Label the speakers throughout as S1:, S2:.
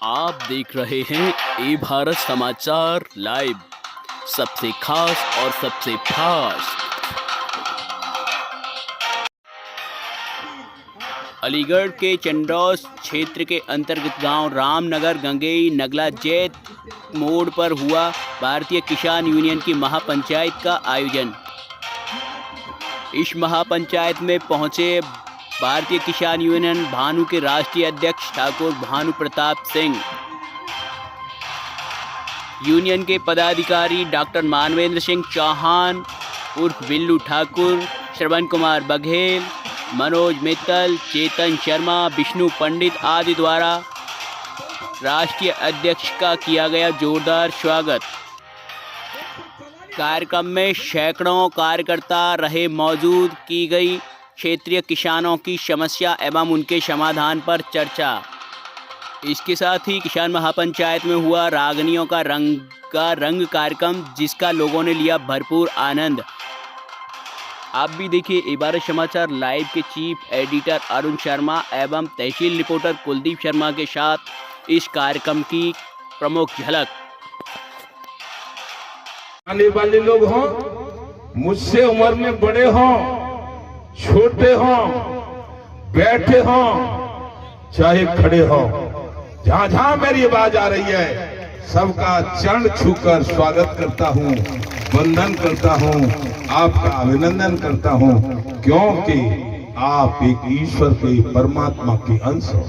S1: आप देख रहे हैं ए भारत समाचार लाइव, सबसे खास और सबसे फास्ट। अलीगढ़ के चंडौस क्षेत्र के अंतर्गत गांव रामनगर गंगेई नगला जैत मोड़ पर हुआ भारतीय किसान यूनियन की महापंचायत का आयोजन। इस महापंचायत में पहुंचे भारतीय किसान यूनियन भानु के राष्ट्रीय अध्यक्ष ठाकुर भानु प्रताप सिंह, यूनियन के पदाधिकारी डॉक्टर मानवेंद्र सिंह चौहान उर्फ बिल्लू ठाकुर, श्रवण कुमार बघेल, मनोज मित्तल, चेतन शर्मा, विष्णु पंडित आदि द्वारा राष्ट्रीय अध्यक्ष का किया गया जोरदार स्वागत। कार्यक्रम में सैकड़ों कार्यकर्ता रहे मौजूद। की गई क्षेत्रीय किसानों की समस्या एवं उनके समाधान पर चर्चा। इसके साथ ही किसान महापंचायत में हुआ रागनियों का रंग कार्यक्रम, जिसका लोगों ने लिया भरपूर आनंद। आप भी देखिए ए भारत समाचार लाइव के चीफ एडिटर अरुण शर्मा एवं तहसील रिपोर्टर कुलदीप शर्मा के साथ इस कार्यक्रम की प्रमुख झलक।
S2: आने वाले लोग हों, मुझसे उम्र में बड़े हों, छोटे हों, बैठे हों, चाहे खड़े हों, जहां जहां मेरी आवाज आ रही है, सबका चरण छूकर स्वागत करता हूं, वंदन करता हूं, आपका अभिनंदन करता हूं, क्योंकि आप एक ईश्वर के परमात्मा के अंश हो।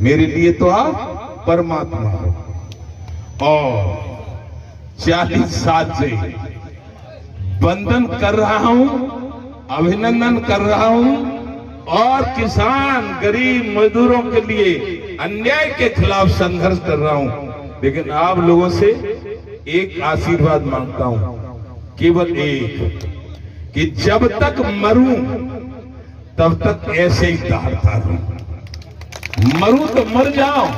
S2: मेरे लिए तो आप परमात्मा हो। और 40 साल से वंदन कर रहा हूं, अभिनंदन कर रहा हूं और किसान गरीब मजदूरों के लिए अन्याय के खिलाफ संघर्ष कर रहा हूं। लेकिन आप लोगों से एक आशीर्वाद मांगता हूं, केवल एक, कि जब तक मरूं तब तक ऐसे ही दहाड़ता रहूं। मरूं तो मर जाओ,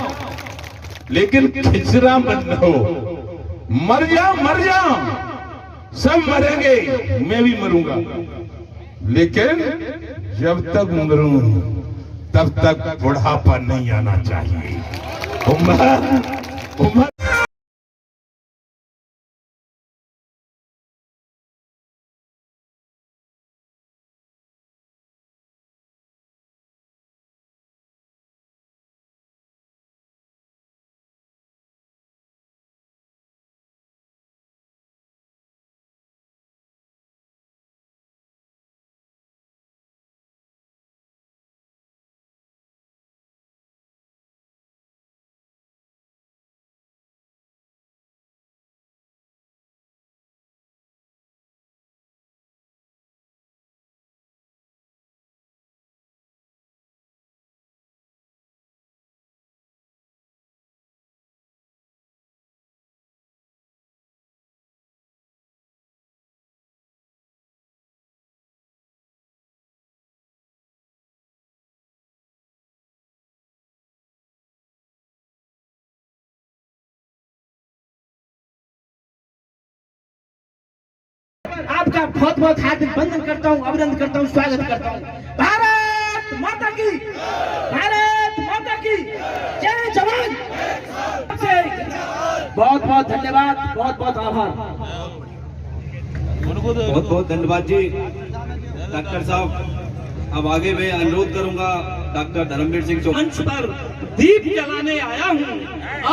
S2: लेकिन खिचड़ा मत हो। मर जाओ, सब मरेंगे, मैं भी मरूंगा, लेकिन जब तक मरूं तब तक बुढ़ापा नहीं आना चाहिए। उम्र
S3: आपका बहुत बहुत हार्दिक वंदन करता हूँ, अभिनंदन करता हूँ, स्वागत करता हूँ। भारत माता की, भारत माता की जय जवान। बहुत बहुत धन्यवाद, बहुत बहुत आभार।
S4: बहुत बहुत धन्यवाद जी डॉक्टर साहब। अब आगे मैं अनुरोध करूंगा डॉक्टर धर्मवीर सिंह चौहान।
S3: मंच पर दीप जलाने आया हूँ,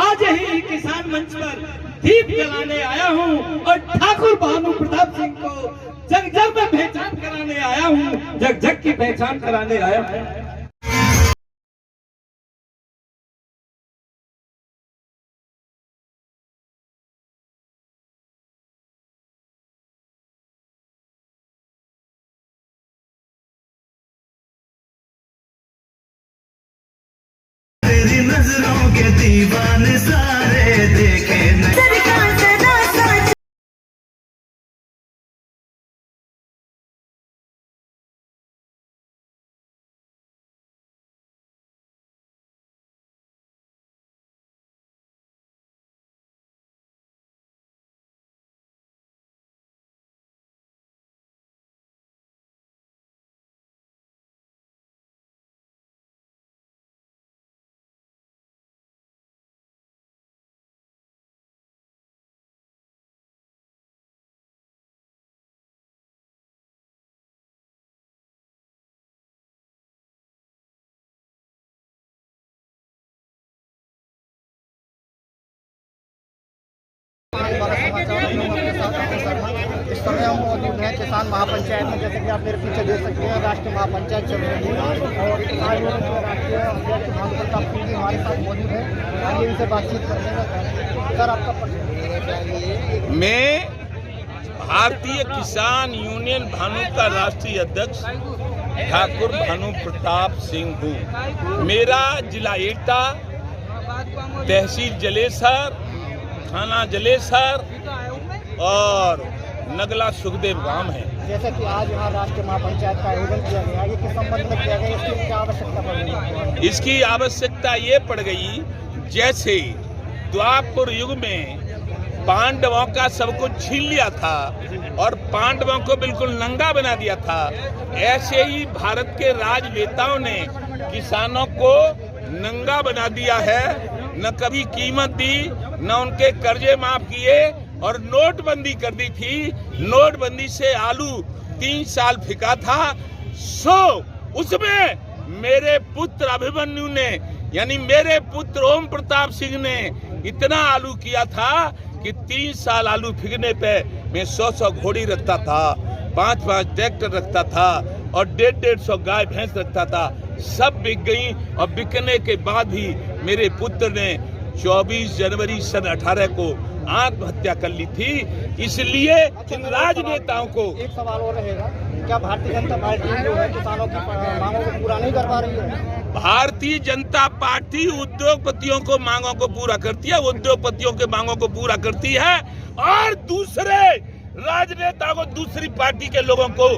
S3: आज ही किसान मंच पर दीप जलाने आया हूँ और ठाकुर भानु प्रताप सिंह को जग जग में पहचान कराने आया हूँ, जग जग की पहचान कराने आया हूँ।
S5: तेरी नजरों के दीवाने सारे देखे
S6: भाइयों के साथ इस समय हम मौजूद हैं किसान महापंचायत में। जैसे कि आप मेरे पीछे देख सकते हैं, राष्ट्रीय महापंचायत चल रही है और आज राष्ट्रीय अध्यक्ष भानु प्रताप सिंह जी हमारे साथ मौजूद हैं। आइए इनसे बातचीत करने का। सर, आपका परिचय।
S2: मैं भारतीय किसान यूनियन भानु का राष्ट्रीय अध्यक्ष ठाकुर भानु प्रताप सिंह हूँ। मेरा जिला एटा, तहसील जलेसर, थाना जलेसर और नगला सुखदेव गांव है।
S6: जैसे कि आज यहाँ राष्ट्रीय महापंचायत का आयोजन किया गया, ये किस संबंध में किया गया, इसकी क्या आवश्यकता पड़ गई?
S2: इसकी आवश्यकता ये पड़ गई, जैसे द्वापर युग में पांडवों का सब कुछ छीन लिया था और पांडवों को बिल्कुल नंगा बना दिया था, ऐसे ही भारत के राजनेताओं ने किसानों को नंगा बना दिया है। न कभी कीमत दी, न उनके कर्जे माफ किए और नोटबंदी कर दी थी। नोटबंदी से आलू 3 साल फिका था। सो उसमें मेरे पुत्र अभिमन्यु ने, यानी मेरे पुत्र ओम प्रताप सिंह ने इतना आलू किया था कि 3 साल आलू फिकने पे मैं 100 घोड़ी रखता था, 5 ट्रैक्टर रखता था और 150 गाय भैंस रखता था। सब बिक गई और बिकने के बाद भी मेरे पुत्र ने 24 जनवरी सन 18 को आत्महत्या कर ली थी। इसलिए इन राजनेताओं को
S6: एक सवाल और रहेगा, क्या भारतीय जनता पार्टी जो है किसानों की मांगों को पूरा नहीं कर पा रही है?
S2: भारतीय जनता पार्टी उद्योगपतियों को मांगों को पूरा करती है, उद्योगपतियों के मांगों को पूरा करती है और दूसरे राजनेताओं को, दूसरी पार्टी के लोगों को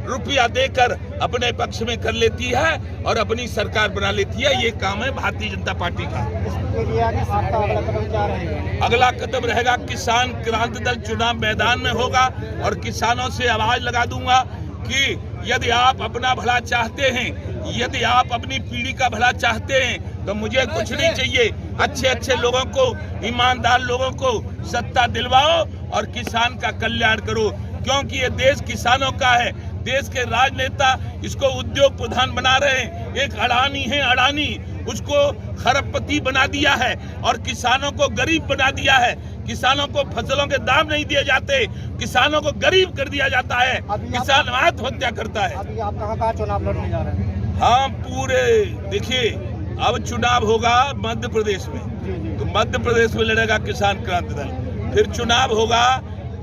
S2: रुपया देकर अपने पक्ष में कर लेती है और अपनी सरकार बना लेती है। ये काम है भारतीय जनता पार्टी का।
S6: इसके लिए आपका अगला कदम क्या रहेगा?
S2: अगला कदम रहेगा, किसान क्रांति दल चुनाव मैदान में होगा और किसानों से आवाज लगा दूंगा कि यदि आप अपना भला चाहते हैं, यदि आप अपनी पीढ़ी का भला चाहते हैं, तो मुझे कुछ नहीं चाहिए। अच्छे अच्छे लोगों को, ईमानदार लोगों को सत्ता दिलवाओ और किसान का कल्याण करो, क्योंकि ये देश किसानों का है। देश के राजनेता इसको उद्योग प्रधान बना रहे हैं। एक अडानी है, अडानी, उसको खरबपति बना दिया है और किसानों को गरीब बना दिया है। किसानों को फसलों के दाम नहीं दिए जाते, किसानों को गरीब कर दिया जाता है, किसान आत्महत्या करता है।
S6: अभी आप कहाँ चुनाव लड़ने जा रहे हैं?
S2: हम पूरे, देखिए अब चुनाव होगा मध्य प्रदेश में, तो मध्य प्रदेश में लड़ेगा किसान क्रांति दल। फिर चुनाव होगा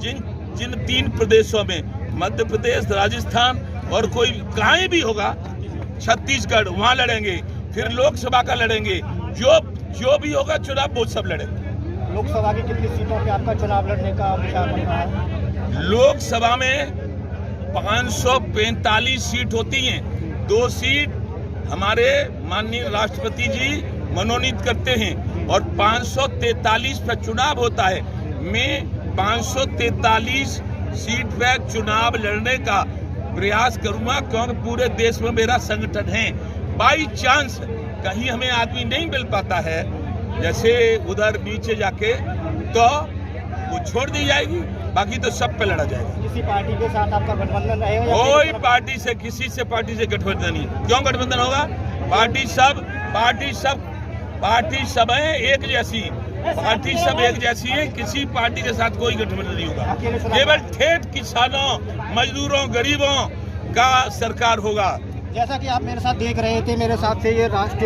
S2: जिन 3 प्रदेशों में, मध्य प्रदेश, राजस्थान और कोई कहीं भी होगा, छत्तीसगढ़, वहाँ लड़ेंगे। फिर लोकसभा का लड़ेंगे। जो भी होगा चुनाव वो सब लड़ेंगे।
S6: लोकसभा की कितनी सीटों पे आपका चुनाव लड़ने का विचार बन रहा है?
S2: लोकसभा में 545 सीट होती हैं। 2 सीट हमारे माननीय राष्ट्रपति जी मनोनीत करते हैं और 543 पर चुनाव होता है। मैं 543 सीट पर चुनाव लड़ने का प्रयास करूंगा, क्योंकि पूरे देश में मेरा संगठन है। बाई चांस कहीं हमें आदमी नहीं मिल पाता है, जैसे उधर नीचे जाके, तो वो छोड़ दी जाएगी, बाकी तो सब पे लड़ा जाएगा।
S6: किसी पार्टी के साथ आपका गठबंधन रहेगा?
S2: कोई पार्टी से, किसी से पार्टी से गठबंधन नहीं। क्यों गठबंधन होगा? पार्टी सब है एक जैसी, पार्टी सब एक जैसी है। किसी पार्टी के साथ कोई गठबंधन नहीं होगा। केवल ठेठ किसानों, मजदूरों, गरीबों का सरकार होगा।
S6: जैसा कि आप मेरे साथ देख रहे थे, मेरे साथ से ये राष्ट्रीय